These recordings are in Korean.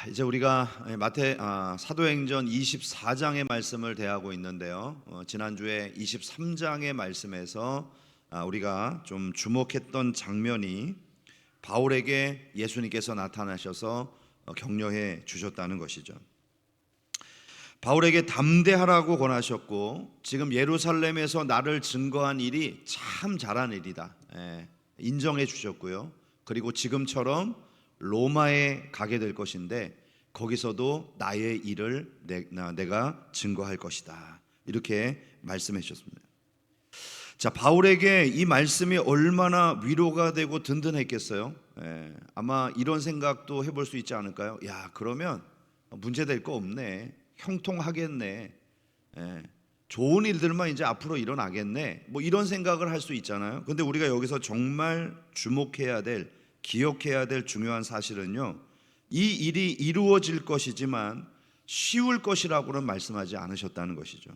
이제 우리가 사도행전 24장의 말씀을 대하고 있는데요. 지난주에 23장의 말씀에서 우리가 좀 주목했던 장면이 바울에게 예수님께서 나타나셔서 격려해 주셨다는 것이죠. 바울에게 담대하라고 권하셨고, 지금 예루살렘에서 나를 증거한 일이 참 잘한 일이다, 인정해 주셨고요. 그리고 지금처럼 로마에 가게 될 것인데 거기서도 나의 일을 내가 증거할 것이다, 이렇게 말씀해 주셨습니다. 자, 바울에게 이 말씀이 얼마나 위로가 되고 든든했겠어요. 아마 이런 생각도 해볼 수 있지 않을까요? 야, 그러면 문제될 거 없네, 형통하겠네, 좋은 일들만 이제 앞으로 일어나겠네, 뭐 이런 생각을 할 수 있잖아요. 근데 우리가 여기서 정말 주목해야 될, 기억해야 될 중요한 사실은요, 이 일이 이루어질 것이지만 쉬울 것이라고는 말씀하지 않으셨다는 것이죠.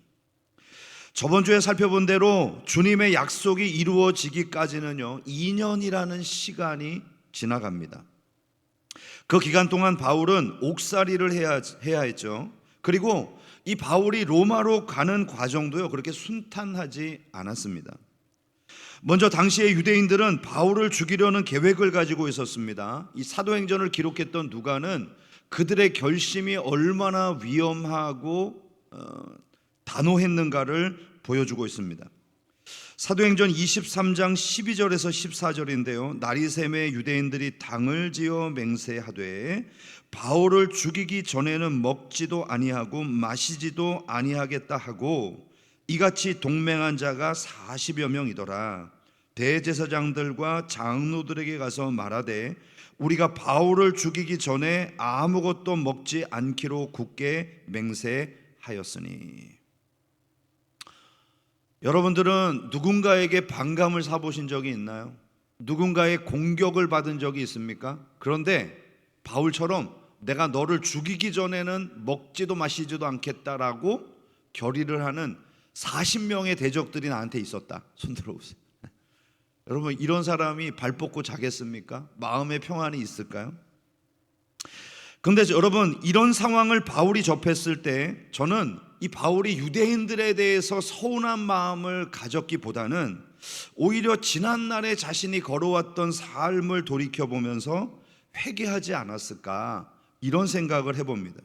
저번 주에 살펴본 대로 주님의 약속이 이루어지기까지는요 2년이라는 시간이 지나갑니다. 그 기간 동안 바울은 옥살이를 해야 했죠. 그리고 이 바울이 로마로 가는 과정도요 그렇게 순탄하지 않았습니다. 먼저 당시의 유대인들은 바울을 죽이려는 계획을 가지고 있었습니다. 이 사도행전을 기록했던 누가는 그들의 결심이 얼마나 위험하고 단호했는가를 보여주고 있습니다. 사도행전 23장 12절에서 14절인데요 나리샘의 유대인들이 당을 지어 맹세하되 바울을 죽이기 전에는 먹지도 아니하고 마시지도 아니하겠다 하고 이같이 동맹한 자가 40여 명이더라. 대제사장들과 장로들에게 가서 말하되 우리가 바울을 죽이기 전에 아무것도 먹지 않기로 굳게 맹세하였으니. 여러분들은 누군가에게 반감을 사보신 적이 있나요? 누군가의 공격을 받은 적이 있습니까? 그런데 바울처럼 내가 너를 죽이기 전에는 먹지도 마시지도 않겠다라고 결의를 하는 40명의 대적들이 나한테 있었다. 손 들어보세요. 여러분, 이런 사람이 발 뻗고 자겠습니까? 마음의 평안이 있을까요? 근데 여러분, 이런 상황을 바울이 접했을 때 저는 이 바울이 유대인들에 대해서 서운한 마음을 가졌기보다는 오히려 지난날에 자신이 걸어왔던 삶을 돌이켜보면서 회개하지 않았을까, 이런 생각을 해봅니다.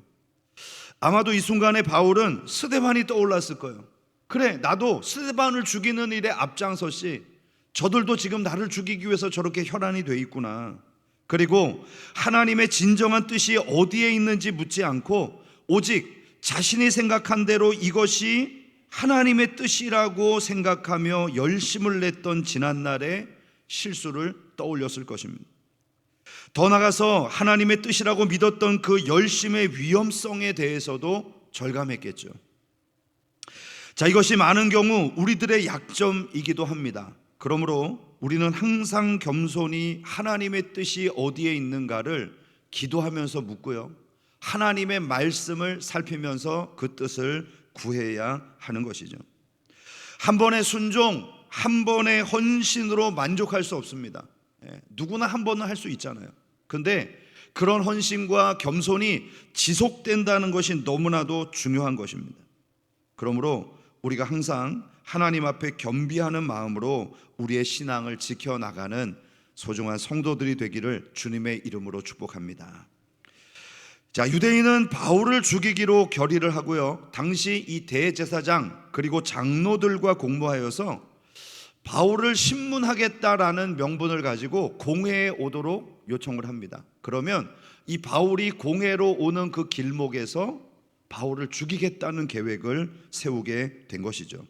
아마도 이 순간에 바울은 스데반이 떠올랐을 거예요. 그래, 나도 스데반을 죽이는 일에 앞장섰지, 저들도 지금 나를 죽이기 위해서 저렇게 혈안이 돼 있구나. 그리고 하나님의 진정한 뜻이 어디에 있는지 묻지 않고 오직 자신이 생각한 대로 이것이 하나님의 뜻이라고 생각하며 열심을 냈던 지난날의 실수를 떠올렸을 것입니다. 더 나아가서 하나님의 뜻이라고 믿었던 그 열심의 위험성에 대해서도 절감했겠죠. 자, 이것이 많은 경우 우리들의 약점이기도 합니다. 그러므로 우리는 항상 겸손히 하나님의 뜻이 어디에 있는가를 기도하면서 묻고요, 하나님의 말씀을 살피면서 그 뜻을 구해야 하는 것이죠. 한 번의 순종, 한 번의 헌신으로 만족할 수 없습니다. 누구나 한 번은 할 수 있잖아요. 근데 그런 헌신과 겸손이 지속된다는 것이 너무나도 중요한 것입니다. 그러므로 우리가 항상 하나님 앞에 겸비하는 마음으로 우리의 신앙을 지켜나가는 소중한 성도들이 되기를 주님의 이름으로 축복합니다. 자, 유대인은 바울을 죽이기로 결의를 하고요, 당시 이 대제사장 그리고 장로들과 공모하여서 바울을 신문하겠다라는 명분을 가지고 공회에 오도록 요청을 합니다. 그러면 이 바울이 공회로 오는 그 길목에서 바울을 죽이겠다는 계획을 세우게 된 것이죠.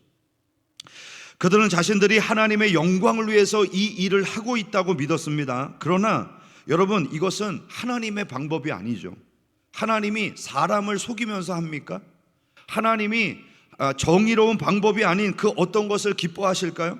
그들은 자신들이 하나님의 영광을 위해서 이 일을 하고 있다고 믿었습니다. 그러나 여러분, 이것은 하나님의 방법이 아니죠. 하나님이 사람을 속이면서 합니까? 하나님이 정의로운 방법이 아닌 그 어떤 것을 기뻐하실까요?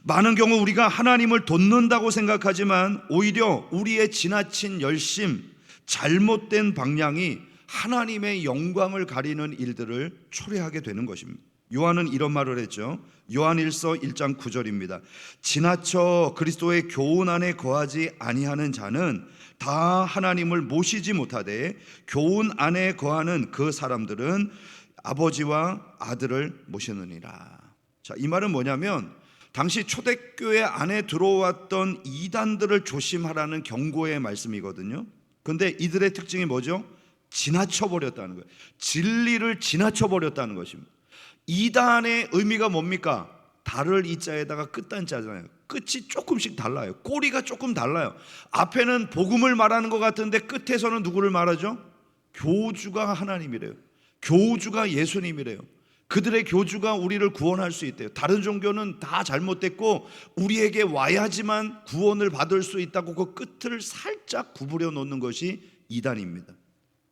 많은 경우 우리가 하나님을 돕는다고 생각하지만 오히려 우리의 지나친 열심, 잘못된 방향이 하나님의 영광을 가리는 일들을 초래하게 되는 것입니다. 요한은 이런 말을 했죠. 요한일서 1장 9절입니다. 지나쳐 그리스도의 교훈 안에 거하지 아니하는 자는 다 하나님을 모시지 못하되 교훈 안에 거하는 그 사람들은 아버지와 아들을 모시느니라. 자, 이 말은 뭐냐면 당시 초대교회 안에 들어왔던 이단들을 조심하라는 경고의 말씀이거든요. 근데 이들의 특징이 뭐죠? 지나쳐버렸다는 거예요. 진리를 지나쳐버렸다는 것입니다. 이단의 의미가 뭡니까? 달을 이자에다가 끝단자잖아요. 끝이 조금씩 달라요. 꼬리가 조금 달라요. 앞에는 복음을 말하는 것 같은데 끝에서는 누구를 말하죠? 교주가 하나님이래요. 교주가 예수님이래요. 그들의 교주가 우리를 구원할 수 있대요. 다른 종교는 다 잘못됐고 우리에게 와야지만 구원을 받을 수 있다고 그 끝을 살짝 구부려 놓는 것이 이단입니다.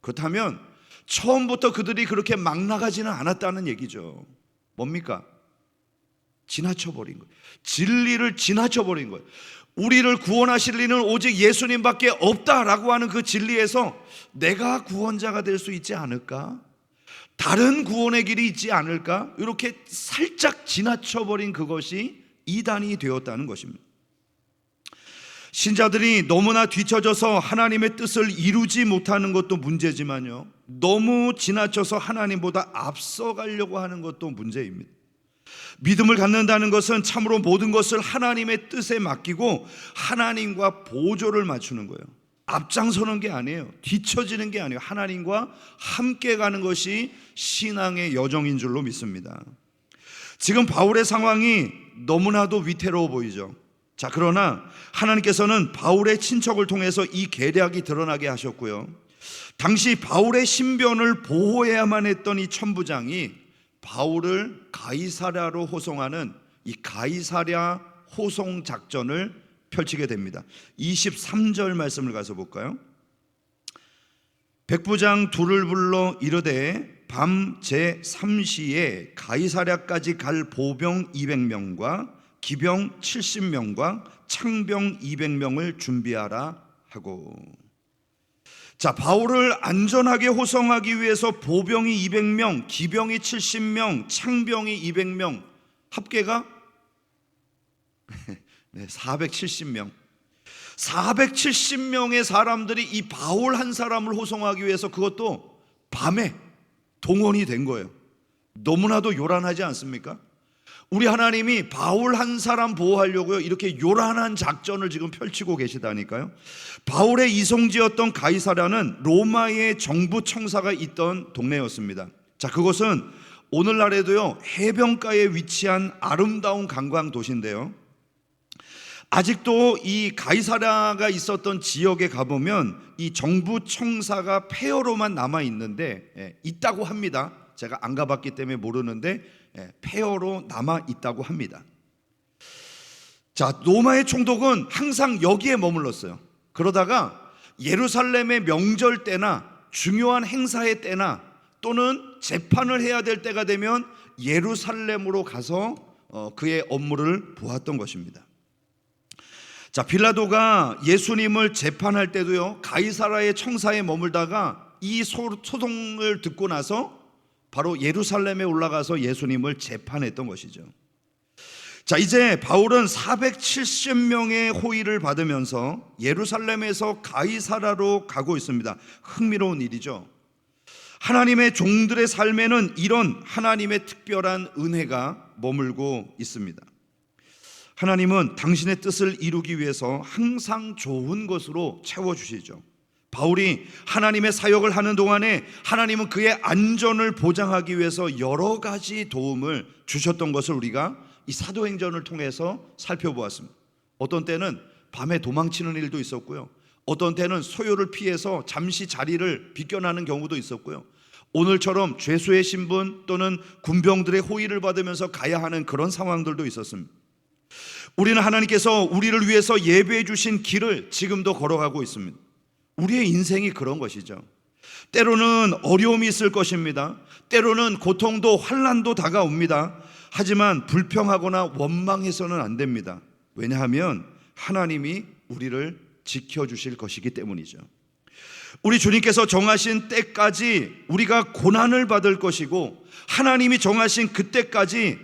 그렇다면 처음부터 그들이 그렇게 막 나가지는 않았다는 얘기죠. 뭡니까? 지나쳐버린 거예요. 진리를 지나쳐버린 거예요. 우리를 구원하실 리는 오직 예수님밖에 없다라고 하는 그 진리에서 내가 구원자가 될 수 있지 않을까? 다른 구원의 길이 있지 않을까? 이렇게 살짝 지나쳐버린 그것이 이단이 되었다는 것입니다. 신자들이 너무나 뒤처져서 하나님의 뜻을 이루지 못하는 것도 문제지만요, 너무 지나쳐서 하나님보다 앞서가려고 하는 것도 문제입니다. 믿음을 갖는다는 것은 참으로 모든 것을 하나님의 뜻에 맡기고 하나님과 보조를 맞추는 거예요. 앞장서는 게 아니에요. 뒤처지는 게 아니에요. 하나님과 함께 가는 것이 신앙의 여정인 줄로 믿습니다. 지금 바울의 상황이 너무나도 위태로워 보이죠. 자, 그러나 하나님께서는 바울의 친척을 통해서 이 계략이 드러나게 하셨고요, 당시 바울의 신변을 보호해야만 했던 이 천부장이 바울을 가이사랴로 호송하는 이 가이사랴 호송 작전을 펼치게 됩니다. 23절 말씀을 가서 볼까요? 백부장 둘을 불러 이르되 밤 제3시에 가이사랴까지 갈 보병 200명과 기병 70명과 창병 200명을 준비하라 하고. 자, 바울을 안전하게 호송하기 위해서 보병이 200명, 기병이 70명, 창병이 200명, 합계가 470명. 470명의 사람들이 이 바울 한 사람을 호송하기 위해서 그것도 밤에 동원이 된 거예요. 너무나도 요란하지 않습니까? 우리 하나님이 바울 한 사람 보호하려고요, 이렇게 요란한 작전을 지금 펼치고 계시다니까요. 바울의 이송지였던 가이사랴는 로마의 정부 청사가 있던 동네였습니다. 자, 그것은 오늘날에도요 해변가에 위치한 아름다운 관광 도시인데요, 아직도 이 가이사랴가 있었던 지역에 가보면 이 정부 청사가 폐허로만 남아 있는데, 있다고 합니다. 제가 안 가봤기 때문에 모르는데 폐허로 남아 있다고 합니다. 자, 로마의 총독은 항상 여기에 머물렀어요. 그러다가 예루살렘의 명절 때나 중요한 행사의 때나 또는 재판을 해야 될 때가 되면 예루살렘으로 가서 그의 업무를 보았던 것입니다. 자, 빌라도가 예수님을 재판할 때도요 가이사랴의 청사에 머물다가 이 소동을 듣고 나서 바로 예루살렘에 올라가서 예수님을 재판했던 것이죠. 자, 이제 바울은 470명의 호의를 받으면서 예루살렘에서 가이사랴로 가고 있습니다. 흥미로운 일이죠. 하나님의 종들의 삶에는 이런 하나님의 특별한 은혜가 머물고 있습니다. 하나님은 당신의 뜻을 이루기 위해서 항상 좋은 것으로 채워주시죠. 바울이 하나님의 사역을 하는 동안에 하나님은 그의 안전을 보장하기 위해서 여러 가지 도움을 주셨던 것을 우리가 이 사도행전을 통해서 살펴보았습니다. 어떤 때는 밤에 도망치는 일도 있었고요, 어떤 때는 소요를 피해서 잠시 자리를 비껴나는 경우도 있었고요, 오늘처럼 죄수의 신분 또는 군병들의 호의를 받으면서 가야 하는 그런 상황들도 있었습니다. 우리는 하나님께서 우리를 위해서 예배해 주신 길을 지금도 걸어가고 있습니다. 우리의 인생이 그런 것이죠. 때로는 어려움이 있을 것입니다. 때로는 고통도 환난도 다가옵니다. 하지만 불평하거나 원망해서는 안 됩니다. 왜냐하면 하나님이 우리를 지켜주실 것이기 때문이죠. 우리 주님께서 정하신 때까지 우리가 고난을 받을 것이고, 하나님이 정하신 그때까지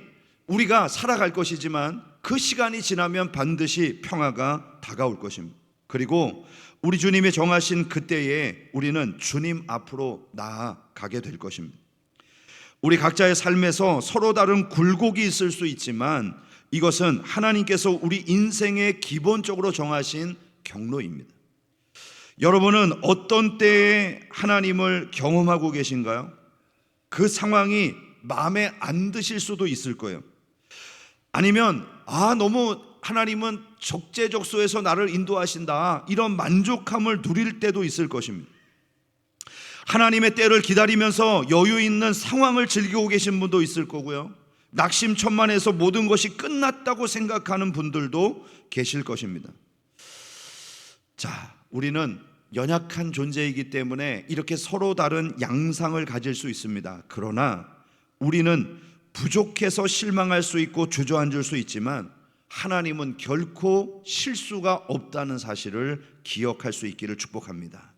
우리가 살아갈 것이지만 그 시간이 지나면 반드시 평화가 다가올 것입니다. 그리고 우리 주님이 정하신 그때에 우리는 주님 앞으로 나아가게 될 것입니다. 우리 각자의 삶에서 서로 다른 굴곡이 있을 수 있지만 이것은 하나님께서 우리 인생에 기본적으로 정하신 경로입니다. 여러분은 어떤 때에 하나님을 경험하고 계신가요? 그 상황이 마음에 안 드실 수도 있을 거예요. 아니면 너무 하나님은 적재적소에서 나를 인도하신다, 이런 만족함을 누릴 때도 있을 것입니다. 하나님의 때를 기다리면서 여유 있는 상황을 즐기고 계신 분도 있을 거고요, 낙심천만해서 모든 것이 끝났다고 생각하는 분들도 계실 것입니다. 자, 우리는 연약한 존재이기 때문에 이렇게 서로 다른 양상을 가질 수 있습니다. 그러나 우리는 부족해서 실망할 수 있고 주저앉을 수 있지만 하나님은 결코 실수가 없다는 사실을 기억할 수 있기를 축복합니다.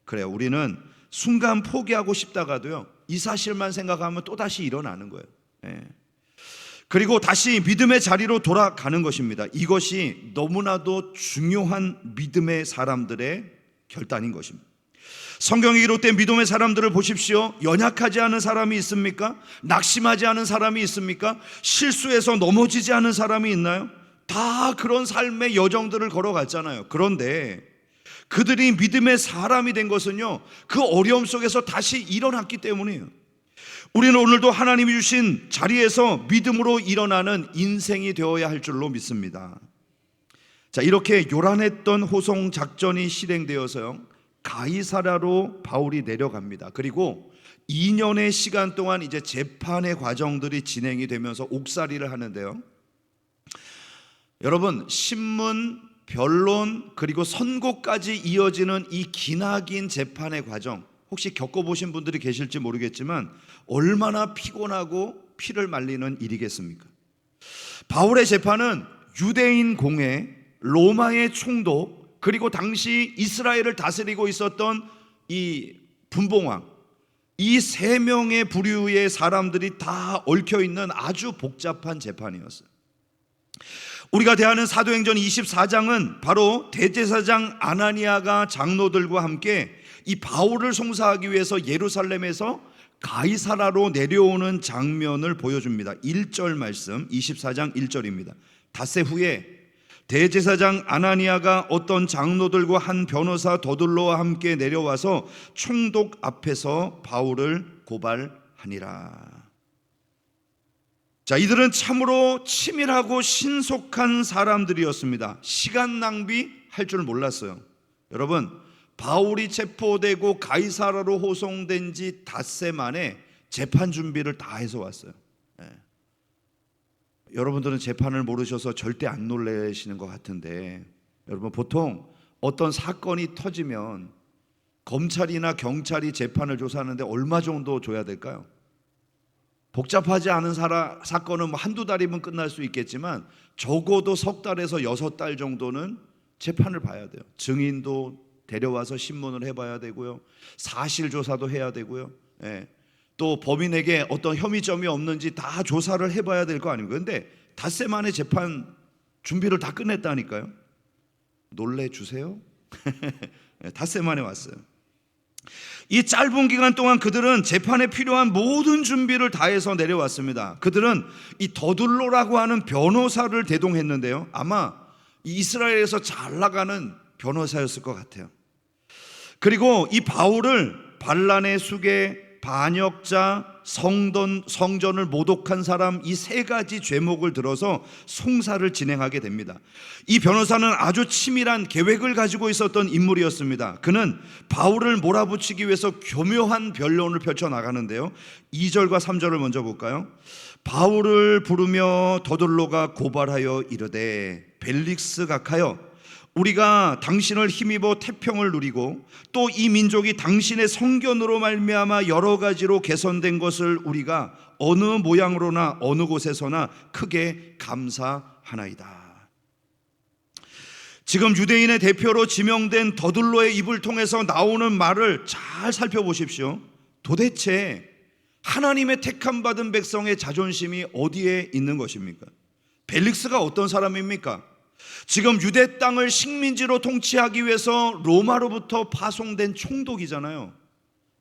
그래요, 우리는 순간 포기하고 싶다가도요, 이 사실만 생각하면 또다시 일어나는 거예요. 그리고 다시 믿음의 자리로 돌아가는 것입니다. 이것이 너무나도 중요한 믿음의 사람들의 결단인 것입니다. 성경이 기록된 믿음의 사람들을 보십시오. 연약하지 않은 사람이 있습니까? 낙심하지 않은 사람이 있습니까? 실수해서 넘어지지 않은 사람이 있나요? 다 그런 삶의 여정들을 걸어갔잖아요. 그런데 그들이 믿음의 사람이 된 것은요, 그 어려움 속에서 다시 일어났기 때문이에요. 우리는 오늘도 하나님이 주신 자리에서 믿음으로 일어나는 인생이 되어야 할 줄로 믿습니다. 자, 이렇게 요란했던 호송 작전이 실행되어서요, 가이사랴로 바울이 내려갑니다. 그리고 2년의 시간 동안 이제 재판의 과정들이 진행이 되면서 옥살이를 하는데요, 여러분, 신문, 변론, 그리고 선고까지 이어지는 이 기나긴 재판의 과정, 혹시 겪어보신 분들이 계실지 모르겠지만 얼마나 피곤하고 피를 말리는 일이겠습니까? 바울의 재판은 유대인 공회, 로마의 총독, 그리고 당시 이스라엘을 다스리고 있었던 이 분봉왕, 이 세 명의 부류의 사람들이 다 얽혀있는 아주 복잡한 재판이었어요. 우리가 대하는 사도행전 24장은 바로 대제사장 아나니아가 장로들과 함께 이 바울을 송사하기 위해서 예루살렘에서 가이사랴로 내려오는 장면을 보여줍니다. 1절 말씀, 24장 1절입니다. 닷새 후에 대제사장 아나니아가 어떤 장로들과 한 변호사 더둘로와 함께 내려와서 총독 앞에서 바울을 고발하니라. 자, 이들은 참으로 치밀하고 신속한 사람들이었습니다. 시간 낭비할 줄 몰랐어요. 여러분, 바울이 체포되고 가이사랴로 호송된 지 닷새 만에 재판 준비를 다 해서 왔어요. 여러분들은 재판을 모르셔서 절대 안 놀라시는 것 같은데, 여러분, 보통 어떤 사건이 터지면 검찰이나 경찰이 재판을 조사하는데 얼마 정도 줘야 될까요? 복잡하지 않은 사건은 한두 달이면 끝날 수 있겠지만 적어도 석 달에서 6달 정도는 재판을 봐야 돼요. 증인도 데려와서 신문을 해봐야 되고요, 사실조사도 해야 되고요, 또 범인에게 어떤 혐의점이 없는지 다 조사를 해봐야 될 거 아닙니까? 근데 닷새 만에 재판 준비를 다 끝냈다니까요. 놀래주세요. 닷새 만에 왔어요. 이 짧은 기간 동안 그들은 재판에 필요한 모든 준비를 다해서 내려왔습니다. 그들은 이 더둘로라고 하는 변호사를 대동했는데요, 아마 이스라엘에서 잘 나가는 변호사였을 것 같아요. 그리고 이 바울을 반란의 수괴, 반역자, 성전을 모독한 사람, 이 세 가지 죄목을 들어서 송사를 진행하게 됩니다. 이 변호사는 아주 치밀한 계획을 가지고 있었던 인물이었습니다. 그는 바울을 몰아붙이기 위해서 교묘한 변론을 펼쳐나가는데요, 2절과 3절을 먼저 볼까요? 바울을 부르며 더둘로가 고발하여 이르되, 벨릭스 각하여, 우리가 당신을 힘입어 태평을 누리고 또 이 민족이 당신의 성견으로 말미암아 여러 가지로 개선된 것을 우리가 어느 모양으로나 어느 곳에서나 크게 감사하나이다. 지금 유대인의 대표로 지명된 더둘로의 입을 통해서 나오는 말을 잘 살펴보십시오. 도대체 하나님의 택함 받은 백성의 자존심이 어디에 있는 것입니까? 벨릭스가 어떤 사람입니까? 지금 유대 땅을 식민지로 통치하기 위해서 로마로부터 파송된 총독이잖아요.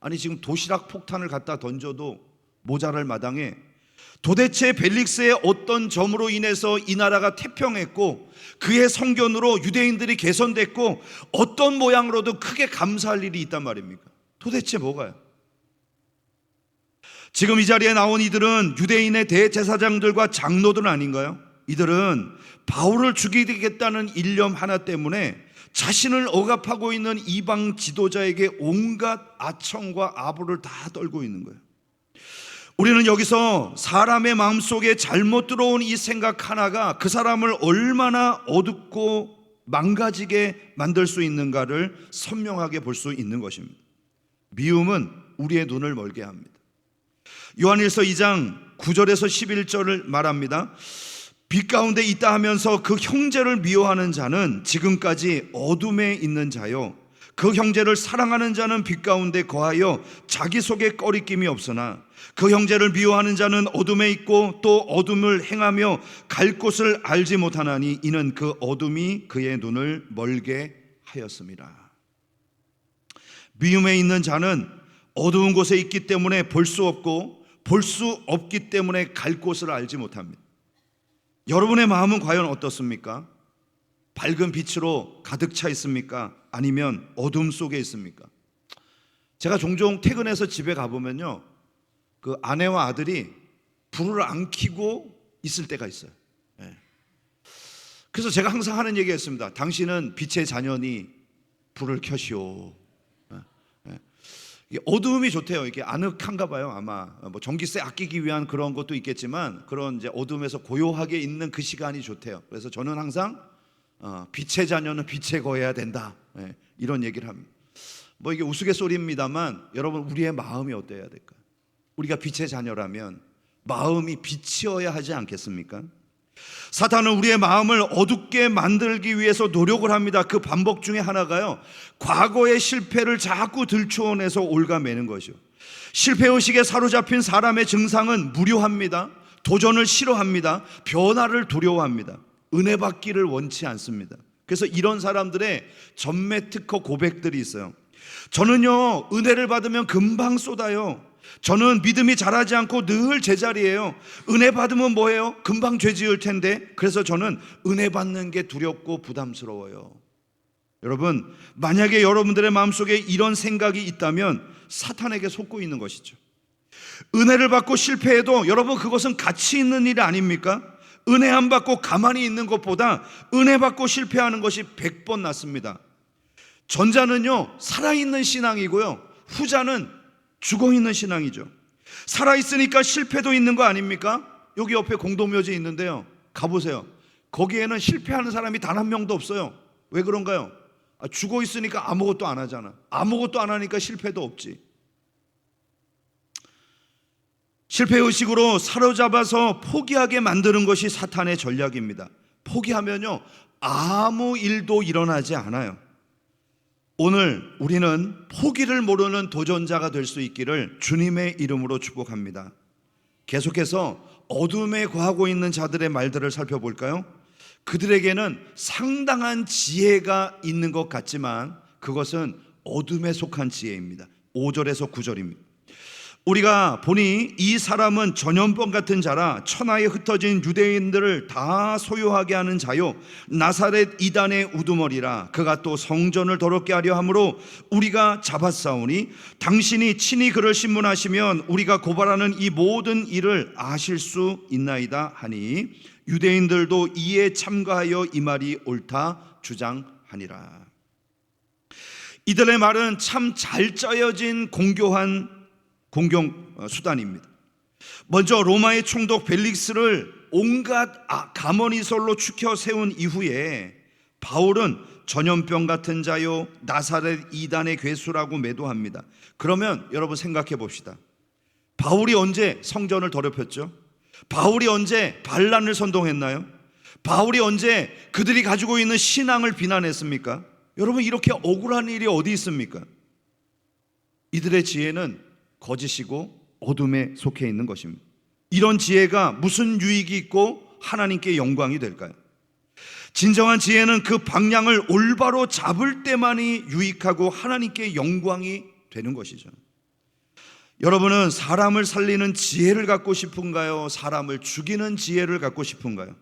아니 지금 도시락 폭탄을 갖다 던져도 모자랄 마당에 도대체 벨릭스의 어떤 점으로 인해서 이 나라가 태평했고 그의 성견으로 유대인들이 개선됐고 어떤 모양으로도 크게 감사할 일이 있단 말입니까? 도대체 뭐가요? 지금 이 자리에 나온 이들은 유대인의 대제사장들과 장로들 아닌가요? 이들은 바울을 죽이겠다는 일념 하나 때문에 자신을 억압하고 있는 이방 지도자에게 온갖 아청과 아부를 다 떨고 있는 거예요. 우리는 여기서 사람의 마음속에 잘못 들어온 이 생각 하나가 그 사람을 얼마나 어둡고 망가지게 만들 수 있는가를 선명하게 볼 수 있는 것입니다. 미움은 우리의 눈을 멀게 합니다. 요한일서 2장 9절에서 11절을 말합니다. 빛 가운데 있다 하면서 그 형제를 미워하는 자는 지금까지 어둠에 있는 자요, 그 형제를 사랑하는 자는 빛 가운데 거하여 자기 속에 꺼리낌이 없으나 그 형제를 미워하는 자는 어둠에 있고 또 어둠을 행하며 갈 곳을 알지 못하나니 이는 그 어둠이 그의 눈을 멀게 하였습니다. 미움에 있는 자는 어두운 곳에 있기 때문에 볼 수 없고 볼 수 없기 때문에 갈 곳을 알지 못합니다. 여러분의 마음은 과연 어떻습니까? 밝은 빛으로 가득 차 있습니까? 아니면 어둠 속에 있습니까? 제가 종종 퇴근해서 집에 가보면요, 그 아내와 아들이 불을 안 켜고 있을 때가 있어요. 그래서 제가 항상 하는 얘기가 있습니다. 당신은 빛의 자녀니 불을 켜시오. 어두움이 좋대요. 이게 아늑한가 봐요. 아마 뭐 전기세 아끼기 위한 그런 것도 있겠지만 그런 이제 어둠에서 고요하게 있는 그 시간이 좋대요. 그래서 저는 항상 빛의 자녀는 빛에 거해야 된다, 이런 얘기를 합니다. 뭐 이게 우스갯소리입니다만 여러분, 우리의 마음이 어때야 될까요? 우리가 빛의 자녀라면 마음이 빛이어야 하지 않겠습니까? 사탄은 우리의 마음을 어둡게 만들기 위해서 노력을 합니다. 그 반복 중에 하나가요, 과거의 실패를 자꾸 들추어내서 올가매는 것이죠. 실패의식에 사로잡힌 사람의 증상은 무료합니다. 도전을 싫어합니다. 변화를 두려워합니다. 은혜 받기를 원치 않습니다. 그래서 이런 사람들의 전매 특허 고백들이 있어요. 저는요, 은혜를 받으면 금방 쏟아요. 저는 믿음이 자라지 않고 늘 제자리예요. 은혜 받으면 뭐예요? 금방 죄 지을 텐데. 그래서 저는 은혜 받는 게 두렵고 부담스러워요. 여러분, 만약에 여러분들의 마음속에 이런 생각이 있다면 사탄에게 속고 있는 것이죠. 은혜를 받고 실패해도 여러분, 그것은 가치 있는 일 아닙니까? 은혜 안 받고 가만히 있는 것보다 은혜 받고 실패하는 것이 100번 낫습니다. 전자는요, 살아있는 신앙이고요, 후자는 죽어있는 신앙이죠. 살아있으니까 실패도 있는 거 아닙니까? 여기 옆에 공동묘지 있는데요, 가보세요. 거기에는 실패하는 사람이 단 한 명도 없어요. 왜 그런가요? 죽어있으니까 아무것도 안 하잖아. 아무것도 안 하니까 실패도 없지. 실패의식으로 사로잡아서 포기하게 만드는 것이 사탄의 전략입니다. 포기하면요, 아무 일도 일어나지 않아요. 오늘 우리는 포기를 모르는 도전자가 될 수 있기를 주님의 이름으로 축복합니다. 계속해서 어둠에 거하고 있는 자들의 말들을 살펴볼까요? 그들에게는 상당한 지혜가 있는 것 같지만 그것은 어둠에 속한 지혜입니다. 5절에서 9절입니다. 우리가 보니 이 사람은 전염병 같은 자라 천하에 흩어진 유대인들을 다 소유하게 하는 자요, 나사렛 이단의 우두머리라. 그가 또 성전을 더럽게 하려 함으로 우리가 잡았사오니 당신이 친히 그를 신문하시면 우리가 고발하는 이 모든 일을 아실 수 있나이다 하니 유대인들도 이에 참가하여 이 말이 옳다 주장하니라. 이들의 말은 참 잘 짜여진 공경 수단입니다. 먼저 로마의 총독 벨릭스를 온갖 가머니설로 추켜 세운 이후에 바울은 전염병 같은 자요, 나사렛 이단의 괴수라고 매도합니다. 그러면 여러분 생각해 봅시다. 바울이 언제 성전을 더럽혔죠? 바울이 언제 반란을 선동했나요? 바울이 언제 그들이 가지고 있는 신앙을 비난했습니까? 여러분, 이렇게 억울한 일이 어디 있습니까? 이들의 지혜는 거짓이고 어둠에 속해 있는 것입니다. 이런 지혜가 무슨 유익이 있고 하나님께 영광이 될까요? 진정한 지혜는 그 방향을 올바로 잡을 때만이 유익하고 하나님께 영광이 되는 것이죠. 여러분은 사람을 살리는 지혜를 갖고 싶은가요? 사람을 죽이는 지혜를 갖고 싶은가요?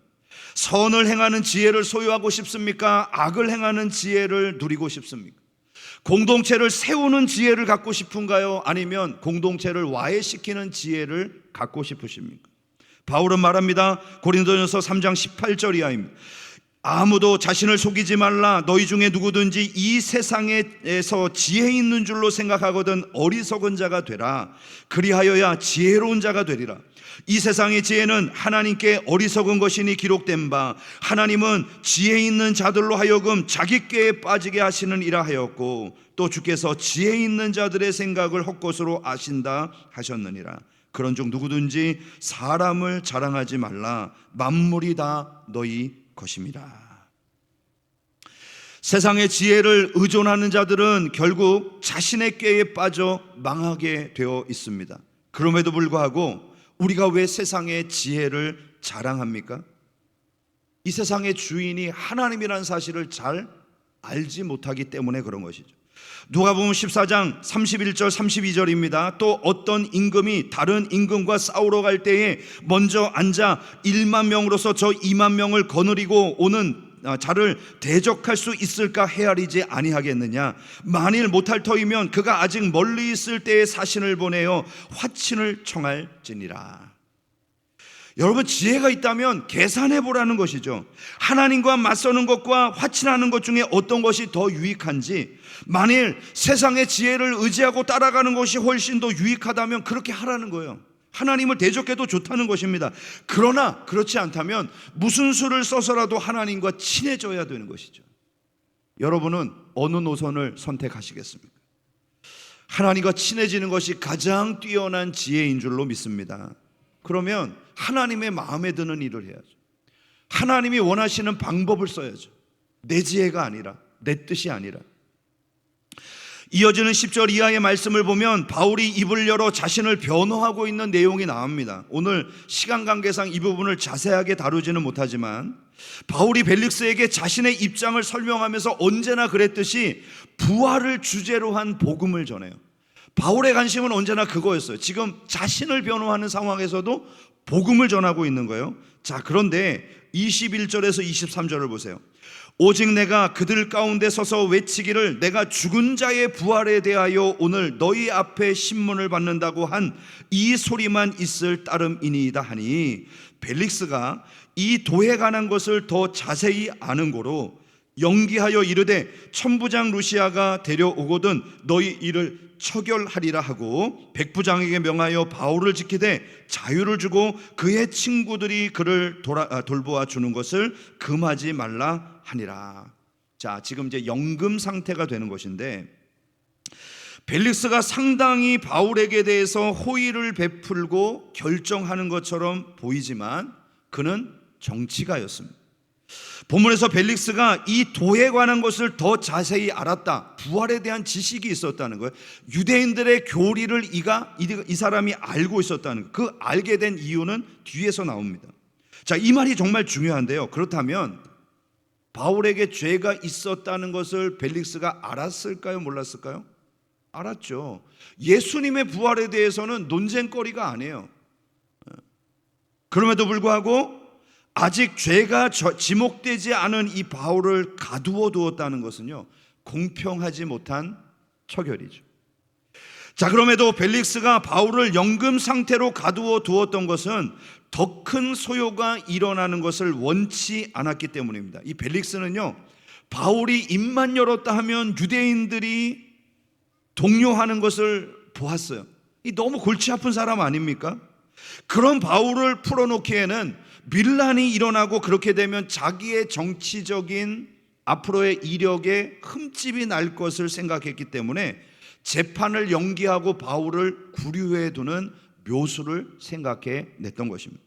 선을 행하는 지혜를 소유하고 싶습니까? 악을 행하는 지혜를 누리고 싶습니까? 공동체를 세우는 지혜를 갖고 싶은가요? 아니면 공동체를 와해시키는 지혜를 갖고 싶으십니까? 바울은 말합니다. 고린도전서 3장 18절 이하입니다. 아무도 자신을 속이지 말라. 너희 중에 누구든지 이 세상에서 지혜 있는 줄로 생각하거든 어리석은 자가 되라. 그리하여야 지혜로운 자가 되리라. 이 세상의 지혜는 하나님께 어리석은 것이니 기록된 바 하나님은 지혜 있는 자들로 하여금 자기 꾀에 빠지게 하시느니라 하였고 또 주께서 지혜 있는 자들의 생각을 헛것으로 아신다 하셨느니라. 그런즉 누구든지 사람을 자랑하지 말라. 만물이 다 너희 것입니다. 세상의 지혜를 의존하는 자들은 결국 자신의 꾀에 빠져 망하게 되어 있습니다. 그럼에도 불구하고 우리가 왜 세상의 지혜를 자랑합니까? 이 세상의 주인이 하나님이라는 사실을 잘 알지 못하기 때문에 그런 것이죠. 누가복음 14장 31절 32절입니다. 또 어떤 임금이 다른 임금과 싸우러 갈 때에 먼저 앉아 1만 명으로서 저 2만 명을 거느리고 오는 자를 대적할 수 있을까 헤아리지 아니하겠느냐. 만일 못할 터이면 그가 아직 멀리 있을 때에 사신을 보내어 화친을 청할지니라. 여러분, 지혜가 있다면 계산해 보라는 것이죠. 하나님과 맞서는 것과 화친하는 것 중에 어떤 것이 더 유익한지, 만일 세상의 지혜를 의지하고 따라가는 것이 훨씬 더 유익하다면 그렇게 하라는 거예요. 하나님을 대적해도 좋다는 것입니다. 그러나 그렇지 않다면 무슨 수를 써서라도 하나님과 친해져야 되는 것이죠. 여러분은 어느 노선을 선택하시겠습니까? 하나님과 친해지는 것이 가장 뛰어난 지혜인 줄로 믿습니다. 그러면 하나님의 마음에 드는 일을 해야죠. 하나님이 원하시는 방법을 써야죠. 내 지혜가 아니라, 내 뜻이 아니라. 이어지는 10절 이하의 말씀을 보면 바울이 입을 열어 자신을 변호하고 있는 내용이 나옵니다. 오늘 시간 관계상 이 부분을 자세하게 다루지는 못하지만 바울이 벨릭스에게 자신의 입장을 설명하면서 언제나 그랬듯이 부활을 주제로 한 복음을 전해요. 바울의 관심은 언제나 그거였어요. 지금 자신을 변호하는 상황에서도 복음을 전하고 있는 거예요. 자, 그런데 21절에서 23절을 보세요. 오직 내가 그들 가운데 서서 외치기를 내가 죽은 자의 부활에 대하여 오늘 너희 앞에 신문을 받는다고 한 이 소리만 있을 따름이니이다 하니, 벨릭스가 이 도에 관한 것을 더 자세히 아는 고로 연기하여 이르되 천부장 루시아가 데려오거든 너희 이를 처결하리라 하고 백부장에게 명하여 바울을 지키되 자유를 주고 그의 친구들이 그를 돌보아 주는 것을 금하지 말라 하니라. 자, 지금 이제 연금 상태가 되는 것인데, 벨릭스가 상당히 바울에게 대해서 호의를 베풀고 결정하는 것처럼 보이지만 그는 정치가였습니다. 본문에서 벨릭스가 이 도에 관한 것을 더 자세히 알았다, 부활에 대한 지식이 있었다는 거예요. 유대인들의 교리를 이 사람이 알고 있었다는 거예요. 그 알게 된 이유는 뒤에서 나옵니다. 자, 이 말이 정말 중요한데요. 그렇다면 바울에게 죄가 있었다는 것을 벨릭스가 알았을까요? 몰랐을까요? 알았죠. 예수님의 부활에 대해서는 논쟁거리가 아니에요. 그럼에도 불구하고 아직 죄가 지목되지 않은 이 바울을 가두어 두었다는 것은요, 공평하지 못한 처결이죠. 자, 그럼에도 벨릭스가 바울을 연금 상태로 가두어 두었던 것은 더 큰 소요가 일어나는 것을 원치 않았기 때문입니다. 이 벨릭스는요, 바울이 입만 열었다 하면 유대인들이 동요하는 것을 보았어요. 이 너무 골치 아픈 사람 아닙니까? 그런 바울을 풀어놓기에는 밀란이 일어나고 그렇게 되면 자기의 정치적인 앞으로의 이력에 흠집이 날 것을 생각했기 때문에 재판을 연기하고 바울을 구류해 두는 묘수를 생각해 냈던 것입니다.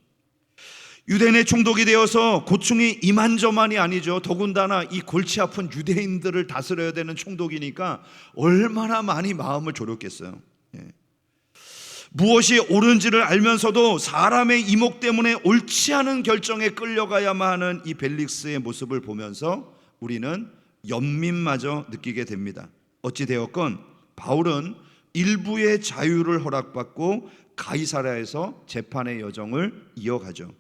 유대인의 총독이 되어서 고충이 이만저만이 아니죠. 더군다나 이 골치 아픈 유대인들을 다스려야 되는 총독이니까 얼마나 많이 마음을 졸였겠어요. 무엇이 옳은지를 알면서도 사람의 이목 때문에 옳지 않은 결정에 끌려가야만 하는 이 벨릭스의 모습을 보면서 우리는 연민마저 느끼게 됩니다. 어찌되었건 바울은 일부의 자유를 허락받고 가이사랴에서 재판의 여정을 이어가죠.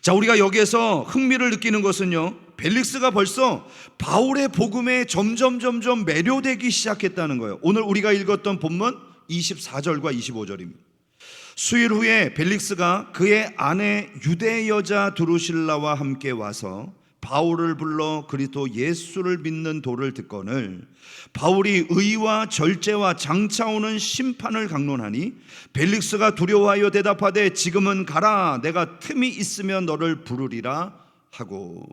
자, 우리가 여기에서 흥미를 느끼는 것은요, 벨릭스가 벌써 바울의 복음에 점점 매료되기 시작했다는 거예요. 오늘 우리가 읽었던 본문 24절과 25절입니다. 수일 후에 벨릭스가 그의 아내 유대 여자 드루실라와 함께 와서 바울을 불러 그리스도 예수를 믿는 도를 듣거늘 바울이 의와 절제와 장차 오는 심판을 강론하니 벨릭스가 두려워하여 대답하되 지금은 가라, 내가 틈이 있으면 너를 부르리라 하고.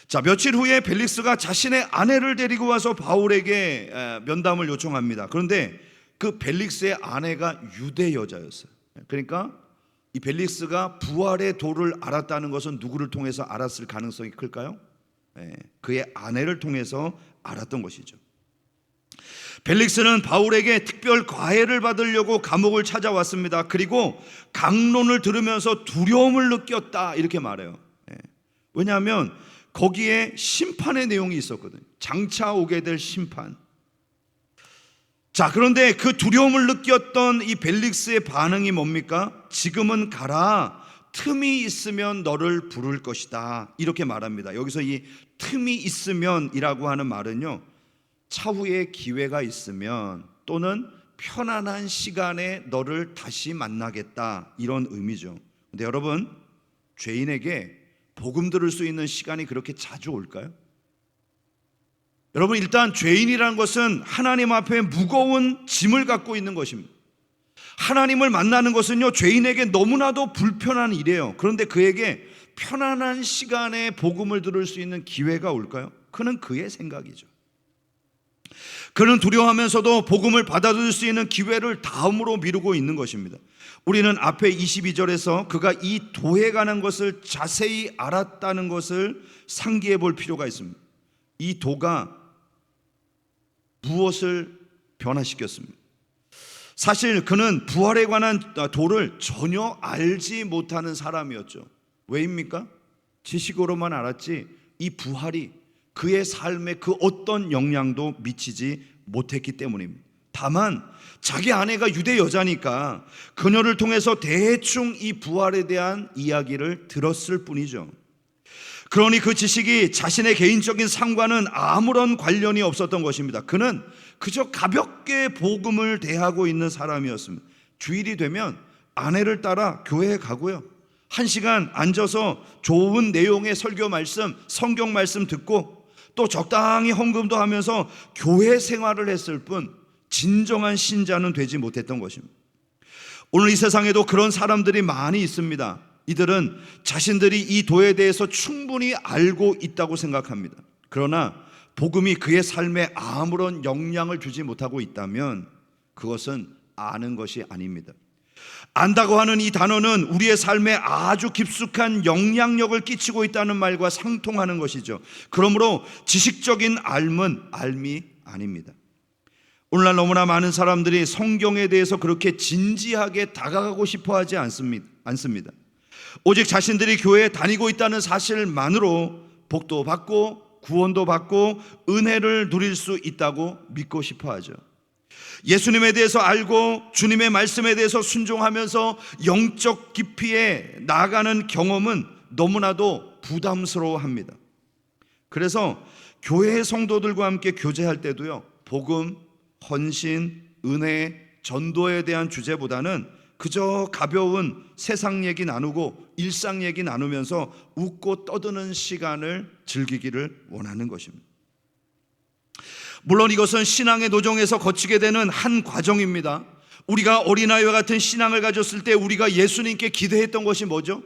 자, 며칠 후에 벨릭스가 자신의 아내를 데리고 와서 바울에게 면담을 요청합니다. 그런데 그 벨릭스의 아내가 유대 여자였어요. 그러니까 이 벨릭스가 부활의 도를 알았다는 것은 누구를 통해서 알았을 가능성이 클까요? 그의 아내를 통해서 알았던 것이죠. 벨릭스는 바울에게 특별 과외를 받으려고 감옥을 찾아왔습니다. 그리고 강론을 들으면서 두려움을 느꼈다, 이렇게 말해요. 왜냐하면 거기에 심판의 내용이 있었거든요. 장차 오게 될 심판. 자, 그런데 그 두려움을 느꼈던 이 벨릭스의 반응이 뭡니까? 지금은 가라, 틈이 있으면 너를 부를 것이다, 이렇게 말합니다. 여기서 이 틈이 있으면 이라고 하는 말은요, 차후에 기회가 있으면 또는 편안한 시간에 너를 다시 만나겠다, 이런 의미죠. 근데 여러분, 죄인에게 복음 들을 수 있는 시간이 그렇게 자주 올까요? 여러분, 일단 죄인이라는 것은 하나님 앞에 무거운 짐을 갖고 있는 것입니다. 하나님을 만나는 것은요, 죄인에게 너무나도 불편한 일이에요. 그런데 그에게 편안한 시간에 복음을 들을 수 있는 기회가 올까요? 그는 그의 생각이죠. 그는 두려워하면서도 복음을 받아들일 수 있는 기회를 다음으로 미루고 있는 것입니다. 우리는 앞에 22절에서 그가 이 도에 관한 것을 자세히 알았다는 것을 상기해 볼 필요가 있습니다. 이 도가 무엇을 변화시켰습니까? 사실 그는 부활에 관한 도를 전혀 알지 못하는 사람이었죠. 왜입니까? 지식으로만 알았지 이 부활이 그의 삶에 그 어떤 영향도 미치지 못했기 때문입니다. 다만 자기 아내가 유대 여자니까 그녀를 통해서 대충 이 부활에 대한 이야기를 들었을 뿐이죠. 그러니 그 지식이 자신의 개인적인 상과는 아무런 관련이 없었던 것입니다. 그는 그저 가볍게 복음을 대하고 있는 사람이었습니다. 주일이 되면 아내를 따라 교회에 가고요, 1시간 앉아서 좋은 내용의 설교 말씀, 성경 말씀 듣고 또 적당히 헌금도 하면서 교회 생활을 했을 뿐 진정한 신자는 되지 못했던 것입니다. 오늘 이 세상에도 그런 사람들이 많이 있습니다. 이들은 자신들이 이 도에 대해서 충분히 알고 있다고 생각합니다. 그러나 복음이 그의 삶에 아무런 영향을 주지 못하고 있다면 그것은 아는 것이 아닙니다. 안다고 하는 이 단어는 우리의 삶에 아주 깊숙한 영향력을 끼치고 있다는 말과 상통하는 것이죠. 그러므로 지식적인 알은 알미 아닙니다. 오늘날 너무나 많은 사람들이 성경에 대해서 그렇게 진지하게 다가가고 싶어 하지 않습니다. 오직 자신들이 교회에 다니고 있다는 사실만으로 복도 받고 구원도 받고 은혜를 누릴 수 있다고 믿고 싶어 하죠. 예수님에 대해서 알고 주님의 말씀에 대해서 순종하면서 영적 깊이에 나아가는 경험은 너무나도 부담스러워합니다. 그래서 교회의 성도들과 함께 교제할 때도요, 복음, 헌신, 은혜, 전도에 대한 주제보다는 그저 가벼운 세상 얘기 나누고 일상 얘기 나누면서 웃고 떠드는 시간을 즐기기를 원하는 것입니다. 물론 이것은 신앙의 도정에서 거치게 되는 한 과정입니다. 우리가 어린아이와 같은 신앙을 가졌을 때 우리가 예수님께 기대했던 것이 뭐죠?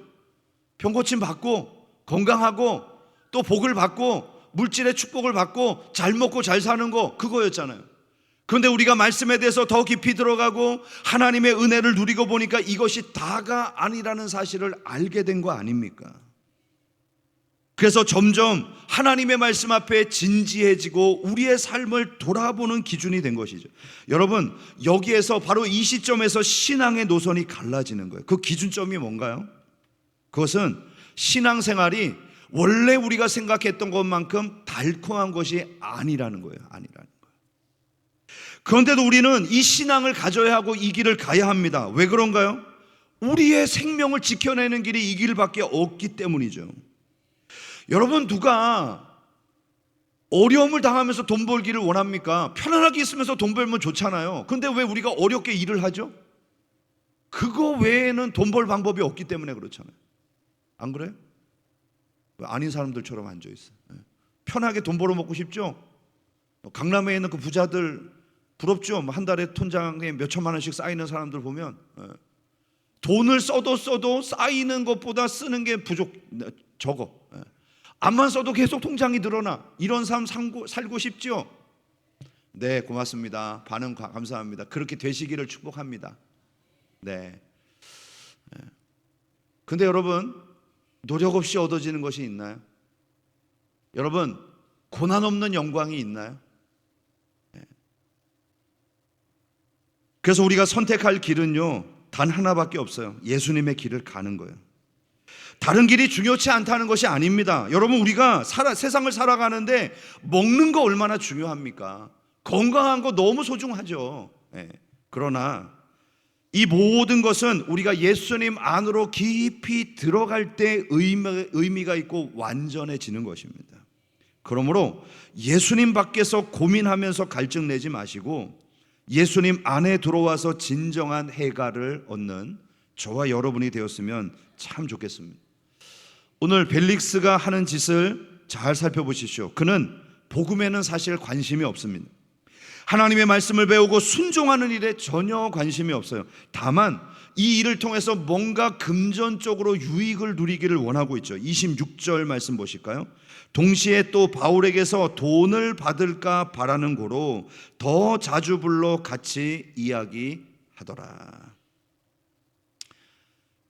병고침 받고 건강하고 또 복을 받고 물질의 축복을 받고 잘 먹고 잘 사는 거, 그거였잖아요. 그런데 우리가 말씀에 대해서 더 깊이 들어가고 하나님의 은혜를 누리고 보니까 이것이 다가 아니라는 사실을 알게 된 거 아닙니까? 그래서 점점 하나님의 말씀 앞에 진지해지고 우리의 삶을 돌아보는 기준이 된 것이죠. 여러분, 여기에서 바로 이 시점에서 신앙의 노선이 갈라지는 거예요. 그 기준점이 뭔가요? 그것은 신앙생활이 원래 우리가 생각했던 것만큼 달콤한 것이 아니라는 거예요. 그런데도 우리는 이 신앙을 가져야 하고 이 길을 가야 합니다. 왜 그런가요? 우리의 생명을 지켜내는 길이 이 길밖에 없기 때문이죠. 여러분, 누가 어려움을 당하면서 돈 벌기를 원합니까? 편안하게 있으면서 돈 벌면 좋잖아요. 그런데 왜 우리가 어렵게 일을 하죠? 그거 외에는 돈 벌 방법이 없기 때문에 그렇잖아요. 안 그래요? 아닌 사람들처럼 앉아있어요. 편하게 돈 벌어 먹고 싶죠? 강남에 있는 그 부자들 부럽죠? 한 달에 통장에 몇 천만 원씩 쌓이는 사람들 보면 돈을 써도 쌓이는 것보다 쓰는 게 적어. 암만 써도 계속 통장이 늘어나. 이런 삶 살고 싶죠? 네, 고맙습니다. 반응 감사합니다. 그렇게 되시기를 축복합니다. 네. 근데 여러분, 노력 없이 얻어지는 것이 있나요? 여러분, 고난 없는 영광이 있나요? 그래서 우리가 선택할 길은요, 단 하나밖에 없어요. 예수님의 길을 가는 거예요. 다른 길이 중요치 않다는 것이 아닙니다. 여러분, 우리가 세상을 살아가는데 먹는 거 얼마나 중요합니까? 건강한 거 너무 소중하죠. 그러나 이 모든 것은 우리가 예수님 안으로 깊이 들어갈 때 의미가 있고 완전해지는 것입니다. 그러므로 예수님 밖에서 고민하면서 갈증 내지 마시고 예수님 안에 들어와서 진정한 해가를 얻는 저와 여러분이 되었으면 참 좋겠습니다. 오늘 벨릭스가 하는 짓을 잘 살펴보십시오. 그는 복음에는 사실 관심이 없습니다. 하나님의 말씀을 배우고 순종하는 일에 전혀 관심이 없어요. 다만 이 일을 통해서 뭔가 금전적으로 유익을 누리기를 원하고 있죠. 26절 말씀 보실까요? 동시에 또 바울에게서 돈을 받을까 바라는 고로 더 자주 불러 같이 이야기하더라.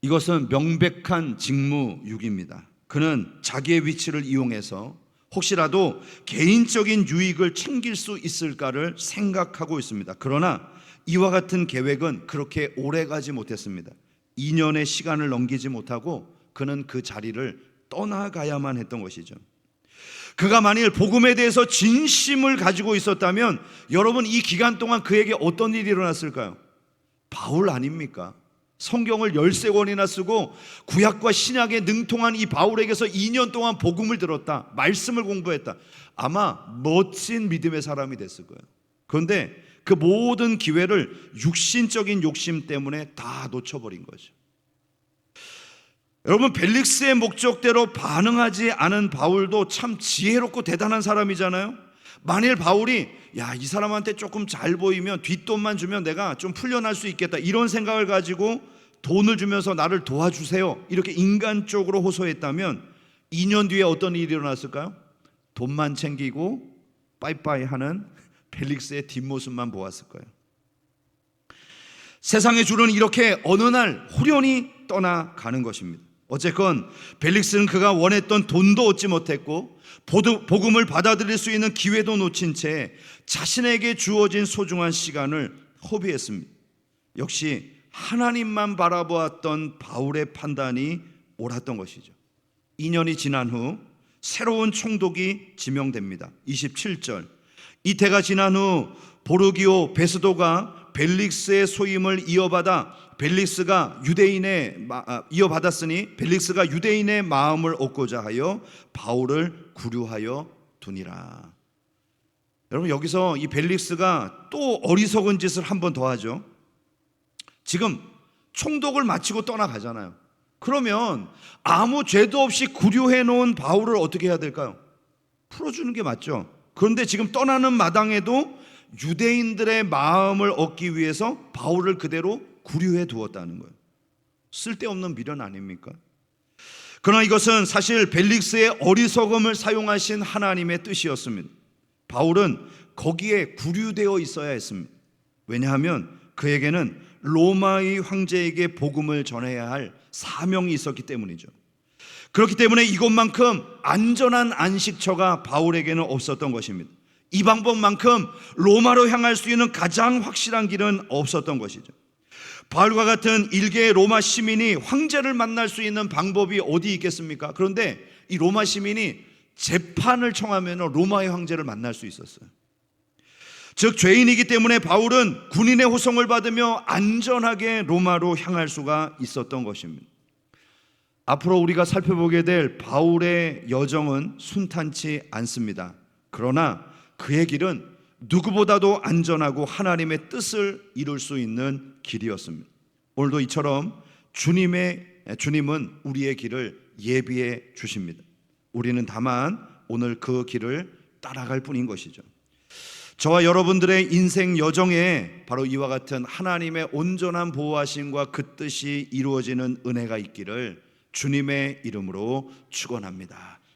이것은 명백한 직무유기입니다. 그는 자기의 위치를 이용해서 혹시라도 개인적인 유익을 챙길 수 있을까를 생각하고 있습니다. 그러나 이와 같은 계획은 그렇게 오래가지 못했습니다. 2년의 시간을 넘기지 못하고 그는 그 자리를 떠나가야만 했던 것이죠. 그가 만일 복음에 대해서 진심을 가지고 있었다면 여러분, 이 기간 동안 그에게 어떤 일이 일어났을까요? 바울 아닙니까? 성경을 13권이나 쓰고 구약과 신약에 능통한 이 바울에게서 2년 동안 복음을 들었다, 말씀을 공부했다. 아마 멋진 믿음의 사람이 됐을 거예요. 그런데 그 모든 기회를 육신적인 욕심 때문에 다 놓쳐버린 거죠. 여러분, 벨릭스의 목적대로 반응하지 않은 바울도 참 지혜롭고 대단한 사람이잖아요. 만일 바울이 이 사람한테 조금 잘 보이면 뒷돈만 주면 내가 좀 풀려날 수 있겠다, 이런 생각을 가지고 돈을 주면서 나를 도와주세요, 이렇게 인간적으로 호소했다면 2년 뒤에 어떤 일이 일어났을까요? 돈만 챙기고 빠이빠이 하는 벨릭스의 뒷모습만 보았을 거예요. 세상의 주는 이렇게 어느 날 후련히 떠나가는 것입니다. 어쨌건 벨릭스는 그가 원했던 돈도 얻지 못했고 복음을 받아들일 수 있는 기회도 놓친 채 자신에게 주어진 소중한 시간을 허비했습니다. 역시 하나님만 바라보았던 바울의 판단이 옳았던 것이죠. 2년이 지난 후 새로운 총독이 지명됩니다. 27절, 이태가 지난 후 보르기오 베스도가 벨릭스의 소임을 이어받았으니 벨릭스가 유대인의 마음을 얻고자 하여 바울을 구류하여 두니라. 여러분, 여기서 이 벨릭스가 또 어리석은 짓을 한 번 더 하죠. 지금 총독을 마치고 떠나가잖아요. 그러면 아무 죄도 없이 구류해 놓은 바울을 어떻게 해야 될까요? 풀어주는 게 맞죠. 그런데 지금 떠나는 마당에도 유대인들의 마음을 얻기 위해서 바울을 그대로 구류해 두었다는 거예요. 쓸데없는 미련 아닙니까? 그러나 이것은 사실 벨릭스의 어리석음을 사용하신 하나님의 뜻이었습니다. 바울은 거기에 구류되어 있어야 했습니다. 왜냐하면 그에게는 로마의 황제에게 복음을 전해야 할 사명이 있었기 때문이죠. 그렇기 때문에 이것만큼 안전한 안식처가 바울에게는 없었던 것입니다. 이 방법만큼 로마로 향할 수 있는 가장 확실한 길은 없었던 것이죠. 바울과 같은 일개의 로마 시민이 황제를 만날 수 있는 방법이 어디 있겠습니까? 그런데 이 로마 시민이 재판을 청하면 로마의 황제를 만날 수 있었어요. 즉 죄인이기 때문에 바울은 군인의 호송을 받으며 안전하게 로마로 향할 수가 있었던 것입니다. 앞으로 우리가 살펴보게 될 바울의 여정은 순탄치 않습니다. 그러나 그의 길은 누구보다도 안전하고 하나님의 뜻을 이룰 수 있는 길이었습니다. 오늘도 이처럼 주님은 우리의 길을 예비해 주십니다. 우리는 다만 오늘 그 길을 따라갈 뿐인 것이죠. 저와 여러분들의 인생 여정에 바로 이와 같은 하나님의 온전한 보호하심과 그 뜻이 이루어지는 은혜가 있기를 주님의 이름으로 축원합니다.